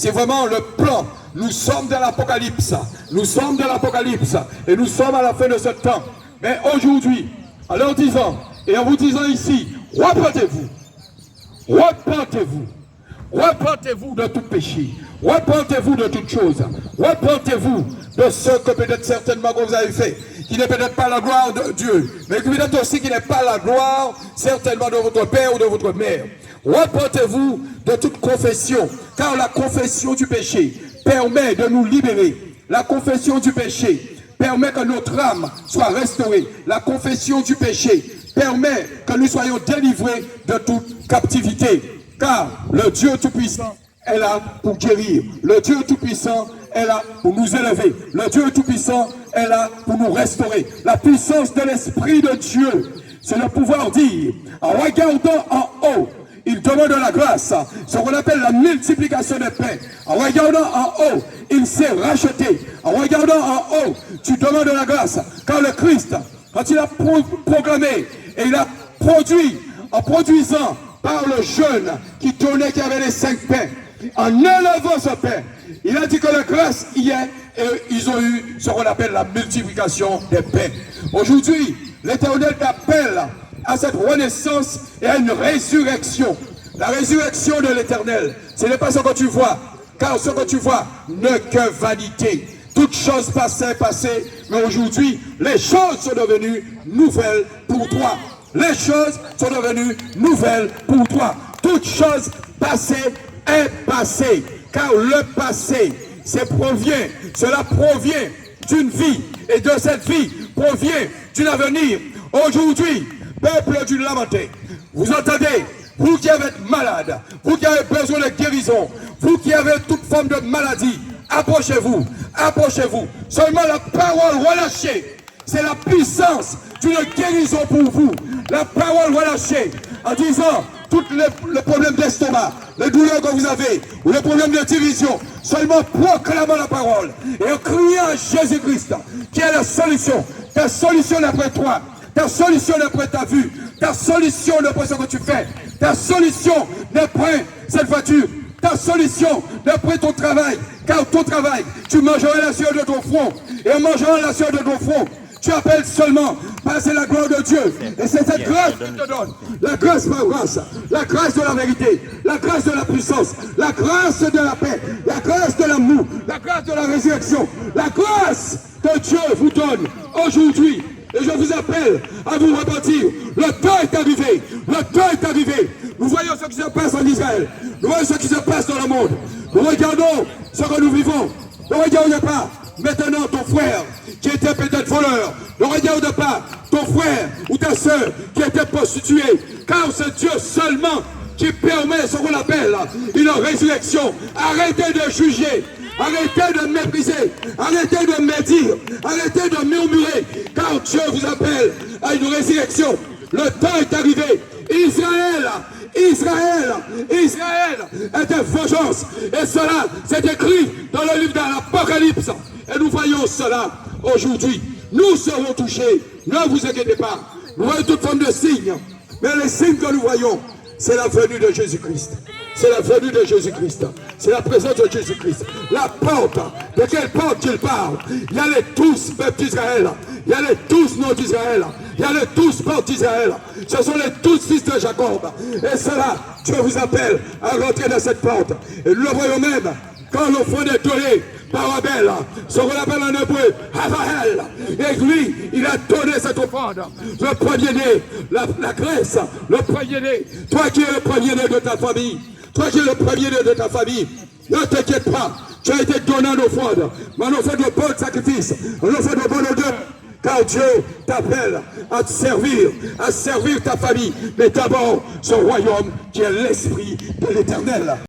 C'est vraiment le plan. Nous sommes dans l'Apocalypse. Nous sommes dans l'Apocalypse. Et nous sommes à la fin de ce temps. Mais aujourd'hui, en leur disant, et en vous disant ici, repentez-vous. Repentez-vous. Repentez-vous de tout péché. Repentez-vous de toute chose. Repentez-vous de ce que peut-être certainement que vous avez fait, qui n'est peut-être pas la gloire de Dieu, mais qui peut-être aussi qui n'est pas la gloire certainement de votre père ou de votre mère. Repentez-vous de toute confession, car la confession du péché permet de nous libérer. La confession du péché permet que notre âme soit restaurée. La confession du péché permet que nous soyons délivrés de toute captivité. Car le Dieu Tout-Puissant est là pour guérir. Le Dieu Tout-Puissant est là pour nous élever. Le Dieu Tout-Puissant est là pour nous restaurer. La puissance de l'Esprit de Dieu, c'est le pouvoir dire, en regardant en haut, il demande la grâce, ce qu'on appelle la multiplication des pains. En regardant en haut, il s'est racheté. En regardant en haut, tu demandes la grâce. Car le Christ, quand il a proclamé et il a produit, en produisant par le jeûne qui tournait, qui avait les 5 pains, en élevant ce pain, il a dit que la grâce y est et ils ont eu ce qu'on appelle la multiplication des pains. Aujourd'hui, l'Éternel t'appelle à cette renaissance et à une résurrection. La résurrection de l'Éternel, ce n'est pas ce que tu vois, car ce que tu vois n'est que vanité. Toutes choses passées, mais aujourd'hui, les choses sont devenues nouvelles pour toi. Les choses sont devenues nouvelles pour toi. Toute chose passée est passée. Car le passé, cela provient d'une vie. Et de cette vie provient d'un avenir. Aujourd'hui, peuple du Lamenté, vous entendez, vous qui avez malade, vous qui avez besoin de guérison, vous qui avez toute forme de maladie, approchez-vous, approchez-vous. Seulement la parole relâchée, c'est la puissance d'une guérison pour vous. La parole relâchée en disant tous les problèmes d'estomac, les douleurs que vous avez, ou les problèmes de division, seulement proclamant la parole et en criant à Jésus-Christ qui est la solution. Ta solution d'après toi, ta solution d'après ta vue, ta solution d'après ce que tu fais, ta solution d'après cette voiture, ta solution d'après ton travail, car ton travail, tu mangeras la sueur de ton front, et en mangeant la sueur de ton front, tu appelles seulement, parce que c'est la gloire de Dieu. Et c'est cette grâce qu'il te donne. La grâce par grâce. La grâce de la vérité. La grâce de la puissance. La grâce de la paix. La grâce de l'amour. La grâce de la résurrection. La grâce que Dieu vous donne aujourd'hui. Et je vous appelle à vous repentir. Le temps est arrivé. Le temps est arrivé. Nous voyons ce qui se passe en Israël. Nous voyons ce qui se passe dans le monde. Nous regardons ce que nous vivons. Ne regardons pas maintenant ton frère qui était peut-être voleur. Ne regarde pas ton frère ou ta soeur qui était prostituée. Car c'est Dieu seulement qui permet ce qu'on appelle une résurrection. Arrêtez de juger. Arrêtez de mépriser. Arrêtez de médire. Arrêtez de murmurer. Car Dieu vous appelle à une résurrection. Le temps est arrivé. Israël était vengeance. Et cela, c'est écrit dans le livre de l'Apocalypse. Et nous voyons cela aujourd'hui. Nous serons touchés. Ne vous inquiétez pas. Nous voyons toute forme de signes. Mais les signes que nous voyons, c'est la venue de Jésus-Christ. C'est la venue de Jésus-Christ. C'est la présence de Jésus-Christ. La porte. De quelle porte il parle? Il y a les tous peuples d'Israël. Il y a les tous noms d'Israël. Il y a les tous portes d'Israël. Ce sont les tous fils de Jacob. Et cela, Dieu vous appelle à rentrer dans cette porte. Et nous le voyons même quand l'offrande est donnée par Abel, ce qu'on appelle en hébreu Avaël. Et lui, il a donné cette offrande. Le premier-né, la graisse, le premier-né. Toi qui es le premier-né de ta famille, toi qui es le premier-né de ta famille, ne t'inquiète pas, tu as été donné en offrande, mais en offrande de bon sacrifice, en offrande de bonne odeur. Car Dieu t'appelle à te servir ta famille, mais d'abord ce royaume qui est l'esprit de l'Éternel.